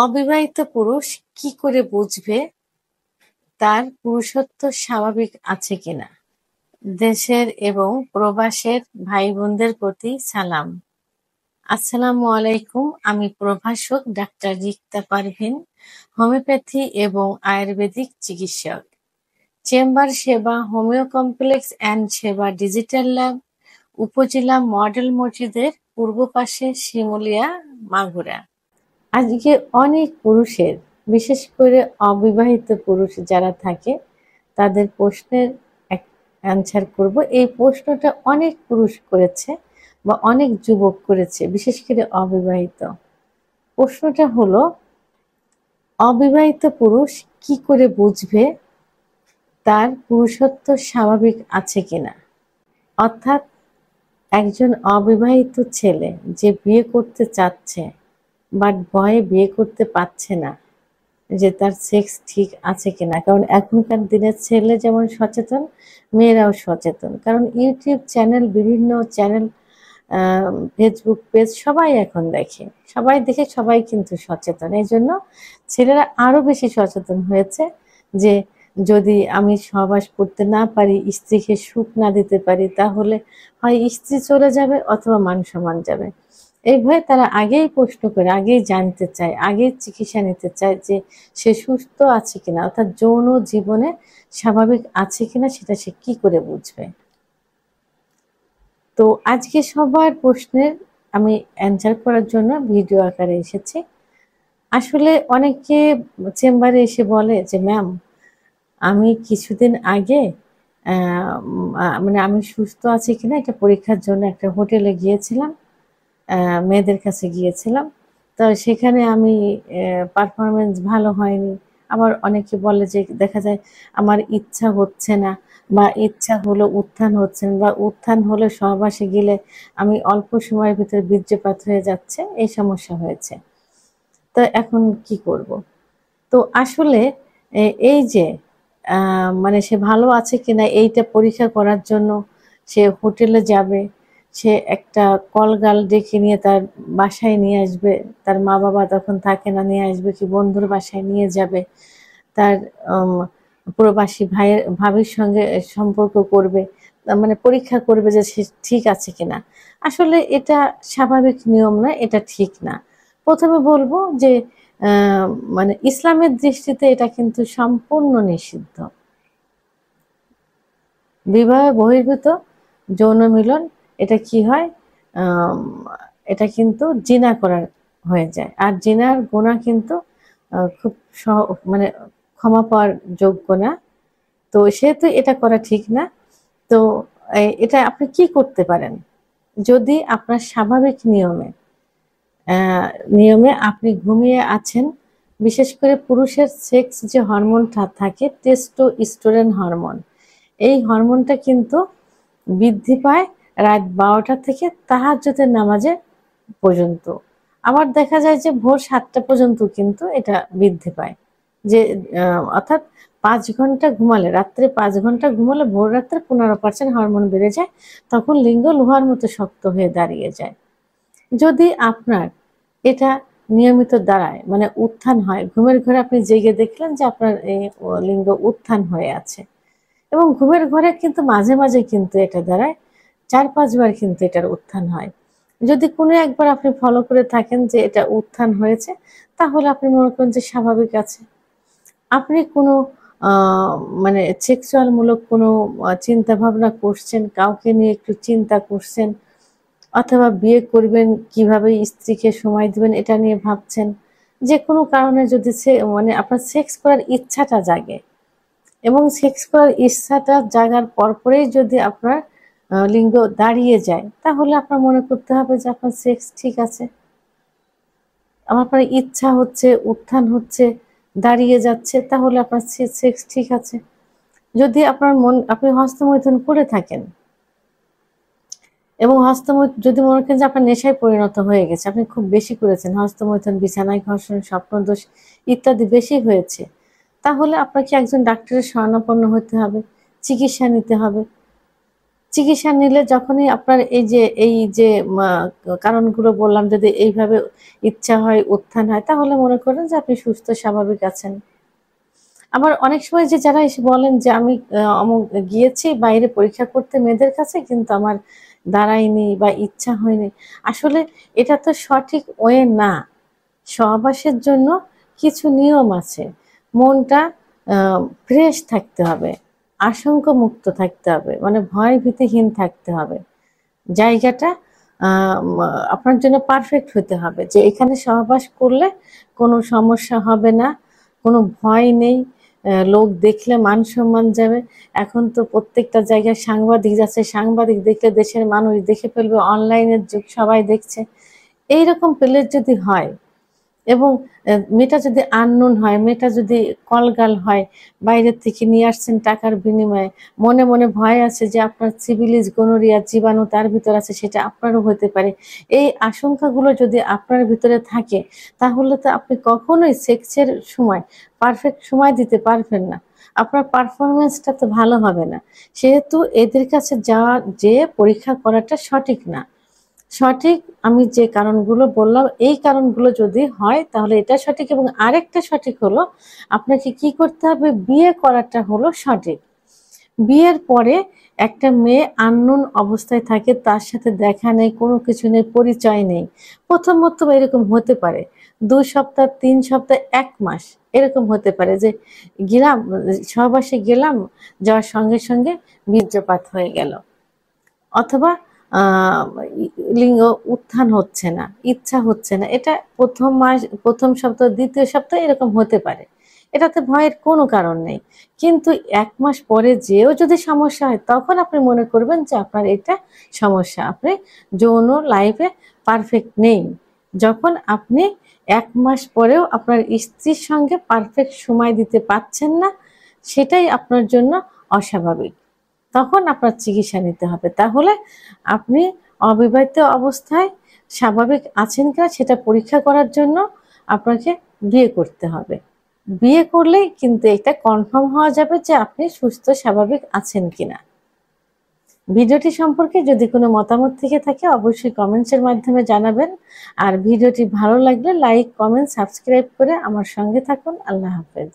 অবিবাহিত পুরুষ কি করে বুঝবে তার পুরুষত্ব স্বাভাবিক আছে কিনা? দেশের এবং প্রবাসের ভাই বোনদের প্রতি সালাম। আসসালামু আলাইকুম। আমি প্রভাষক ডাক্তার রিক্তা পারভিন, হোমিওপ্যাথি এবং আয়ুর্বেদিক চিকিৎসক। চেম্বার সেবা, হোমিও কমপ্লেক্স অ্যান্ড সেবা ডিজিটাল ল্যাব, উপজেলা মডেল মসজিদের পূর্ব পাশে, শিমুলিয়া, মাগুরা। আজকে অনেক পুরুষের, বিশেষ করে অবিবাহিত পুরুষ যারা থাকে, তাদের প্রশ্নের অ্যান্সার করব। এই প্রশ্নটা অনেক পুরুষ করেছে বা অনেক যুবক করেছে, বিশেষ করে অবিবাহিত। প্রশ্নটা হলো, অবিবাহিত পুরুষ কি করে বুঝবে তার পুরুষত্ব স্বাভাবিক আছে কিনা? অর্থাৎ একজন অবিবাহিত ছেলে যে বিয়ে করতে চাচ্ছে বাট ভয়ে বিয়ে করতে পারছে না, যে তার সেক্স ঠিক আছে কিনা। কারণ এখনকার দিনের ছেলে যেমন সচেতন, মেয়েরাও সচেতন। কারণ ইউটিউব চ্যানেল, বিভিন্ন চ্যানেল, ফেসবুক পেজ সবাই এখন দেখে, সবাই দেখে সবাই কিন্তু সচেতন। এই জন্য ছেলেরা আরো বেশি সচেতন হয়েছে যে যদি আমি সহবাস করতে না পারি, স্ত্রীকে সুখ না দিতে পারি, তাহলে হয় স্ত্রী চলে যাবে অথবা মান সম্মান যাবে। এই ভয়ে তারা আগেই প্রশ্ন করে, আগেই জানতে চায়, আগেই চিকিৎসা নিতে চায় যে সে সুস্থ আছে কিনা, অর্থাৎ যৌন জীবনে স্বাভাবিক আছে কিনা সেটা সে কি করে বুঝবে। তো আজকে সবার প্রশ্নের আমি অ্যান্সার করার জন্য ভিডিও আকারে এসেছি। আসলে অনেকে চেম্বারে এসে বলে যে ম্যাম, আমি কিছুদিন আগে মানে আমি সুস্থ আছি কিনা এটা পরীক্ষার জন্য একটা হোটেলে গিয়েছিলাম, মেয়েদের কাছে গিয়েছিলাম। তো সেখানে আমি পারফরমেন্স ভালো হয়নি। আবার অনেকে বলে যে দেখা যায় আমার ইচ্ছা হচ্ছে না, বা ইচ্ছা হলো উত্থান হচ্ছে না, বা উত্থান হলে সহবাসে গেলে আমি অল্প সময়ের ভিতরে বীর্যপাত হয়ে যাচ্ছে, এই সমস্যা হয়েছে। তো এখন কি করব? তো আসলে এই যে মানে সে ভালো আছে কিনা এইটা পরীক্ষা করার জন্য সে হোটেলে যাবে, সে একটা কল গার্ল ডেকে নিয়ে তার বাসায় নিয়ে আসবে, তার মা বাবা তখন থাকে না, নিয়ে আসবে কি বন্ধুর বাসায় নিয়ে যাবে, তার প্রবাসী ভাইয়ের ভাবির সঙ্গে সম্পর্ক করবে, মানে পরীক্ষা করবে যে সে ঠিক আছে কিনা। আসলে এটা স্বাভাবিক নিয়ম না, এটা ঠিক না। প্রথমে বলবো যে মানে ইসলামের দৃষ্টিতে এটা কিন্তু সম্পূর্ণ নিষিদ্ধ। বিবাহ বহির্ভূত যৌন মিলন এটা কি হয়, এটা কিন্তু জিনা করার হয়ে যায়। আর জিনার গুনাহ কিন্তু খুব মানে ক্ষমা পাওয়ার যোগ্য না। তো সেহেতু এটা করা ঠিক না। তো এটা আপনি কি করতে পারেন? যদি আপনার স্বাভাবিক নিয়মে আপনি ঘুমিয়ে আছেন, বিশেষ করে পুরুষের সেক্স যে হরমোনটা থাকে, টেস্টোস্টেরন হরমোন, এই হরমোনটা কিন্তু বৃদ্ধি পায় রাত 12টা থেকে তাহাজ্জুদের নামাজে পর্যন্ত। আবার দেখা যায় যে ভোর 7টা পর্যন্ত কিন্তু এটা বৃদ্ধি পায়। যে অর্থাৎ 5 ঘন্টা ঘুমালে, রাত্রে 5 ঘন্টা ঘুমালে ভোর রাত্রে 15% হরমোন বেড়ে যায়, তখন লিঙ্গ লোহার মতো শক্ত হয়ে দাঁড়িয়ে যায়। যদি আপনার এটা নিয়মিত দাঁড়ায়, মানে উত্থান হয়, ঘুমের ঘরে আপনি জেগে দেখলেন যে আপনার এই লিঙ্গ উত্থান হয়ে আছে, এবং ঘুমের ঘরে কিন্তু মাঝে মাঝে কিন্তু এটা দাঁড়ায়, 4-5 বার কিন্তু এটার উত্থান হয়। যদি কোনো একবার আপনি ফলো করে থাকেন যে এটা উত্থান হয়েছে, তাহলে আপনি মনে করেন যে স্বাভাবিক আছে। আপনি কোনো আহ মানে সেক্সুয়াল মূলক কোনো চিন্তা ভাবনা করছেন, কাউকে নিয়ে একটু চিন্তা করছেন, অথবা বিয়ে করবেন, কিভাবে স্ত্রীকে সময় দিবেন এটা নিয়ে ভাবছেন, যে কোনো কারণে যদি মানে আপনার সেক্স করার ইচ্ছাটা জাগে, এবং সেক্স করার ইচ্ছাটা জাগার পরপরেই যদি আপনার লিঙ্গ দাঁড়িয়ে যায়, তাহলে আপনার মনে করতে হবে যে আপনার সেক্স ঠিক আছে। আপনার ইচ্ছা হচ্ছে, উত্থান হচ্ছে, দাঁড়িয়ে যাচ্ছে, তাহলে আপনার সেক্স ঠিক আছে। যদি আপনার আপনি হস্তমৈথুন করে থাকেন, এবং যদি মনে করেন যে আপনার নেশায় পরিণত হয়ে গেছে, আপনি খুব বেশি করেছেন, হস্তমৈথুন, বিছানায় ঘর্ষণ, স্বপ্নদোষ ইত্যাদি বেশি হয়েছে, তাহলে আপনাকে একজন ডাক্তারের শরণাপন্ন হতে হবে, চিকিৎসা নিতে হবে। চিকিৎসা নিলে যখনই আপনার এই যে কারণগুলো বললাম, যদি এইভাবে ইচ্ছা হয়, উত্থান হয়, তাহলে মনে করেন যে আপনি সুস্থ স্বাভাবিক আছেন। আবার অনেক সময় যে যারা এসে বলেন যে আমি অমুক গিয়েছি বাইরে পরীক্ষা করতে মেয়েদের কাছে, কিন্তু আমার দাঁড়ায়নি বা ইচ্ছা হয়নি। আসলে এটা তো সঠিক ওয়ে না। সহবাসের জন্য কিছু নিয়ম আছে। মনটা ফ্রেশ থাকতে হবে, আশঙ্কামুক্ত থাকতে হবে, মানে ভয় ভীতিহীন থাকতে হবে। জায়গাটা আপনার জন্য পারফেক্ট হতে হবে, যে এখানে সহবাস করলে কোনো সমস্যা হবে না, কোনো ভয় নেই, লোক দেখলে মান সম্মান যাবে। এখন তো প্রত্যেকটা জায়গায় সাংবাদিক যাচ্ছে, সাংবাদিক দেখলে দেশের মানুষ দেখে ফেলবে, অনলাইনের যুগ, সবাই দেখছে। এইরকম প্লেস যদি হয় এবং মেয়েটা যদি আননোন হয়, মেয়েটা যদি কলগাল হয়, বাইরের থেকে নিয়ে আসছেন টাকার বিনিময়ে, মনে মনে ভয় আছে যে আপনার সিভিলিস গনোরিয়া জীবাণু তার ভিতর আছে, সেটা আপনারও হতে পারে। এই আশঙ্কাগুলো যদি আপনার ভিতরে থাকে, তাহলে তো আপনি কখনোই সেক্সের সময় পারফেক্ট সময় দিতে পারবেন না, আপনার পারফরমেন্সটা তো ভালো হবে না। সেহেতু এদের কাছে যাওয়া, যে পরীক্ষা করাটা সঠিক না। সঠিক, আমি যে কারণগুলো বললাম, এই কারণগুলো যদি হয় তাহলে এটা সঠিক। এবং আরেকটা সঠিক হলো, আপনাকে কি করতে হবে, বিয়ে করাটা হলো সঠিক। বিয়ের পরে একটা মেয়ে আননোন অবস্থায় থাকে, তার সাথে দেখা নেই, কোনো কিছু নেই, পরিচয় নেই। প্রথমত এরকম হতে পারে 2 সপ্তাহ, 3 সপ্তাহ, 1 মাস, এরকম হতে পারে যে গেলাম, সহবাসে গেলাম, যাওয়ার সঙ্গে সঙ্গে বীর্যপাত হয়ে গেল, অথবা আহ লিঙ্গ উত্থান হচ্ছে না, ইচ্ছা হচ্ছে না। এটা প্রথম মাস, প্রথম সপ্তাহ, দ্বিতীয় সপ্তাহ এরকম হতে পারে। এটাতে ভয়ের কোনো কারণ নেই। কিন্তু 1 মাস পরে যেও যদি সমস্যা হয়, তখন আপনি মনে করবেন যে আপনার এটা সমস্যা, আপনি যৌন লাইফে পারফেক্ট নেই। যখন আপনি 1 মাস পরেও আপনার স্ত্রীর সঙ্গে পারফেক্ট সময় দিতে পারছেন না, সেটাই আপনার জন্য অস্বাভাবিক। তখন আপনার চিকিৎসা নিতে হবে। তাহলে আপনি অবিবাহিত অবস্থায় স্বাভাবিক আছেন কিনা সেটা পরীক্ষা করার জন্য আপনাকে বিয়ে করতে হবে। বিয়ে করলেই কিন্তু এটা কনফার্ম হওয়া যাবে যে আপনি সুস্থ স্বাভাবিক আছেন কিনা। ভিডিওটি সম্পর্কে যদি কোনো মতামত থেকে থাকে, অবশ্যই কমেন্টসের মাধ্যমে জানাবেন। আর ভিডিওটি ভালো লাগলে লাইক, কমেন্ট, সাবস্ক্রাইব করে আমার সঙ্গে থাকুন। আল্লাহ হাফেজ।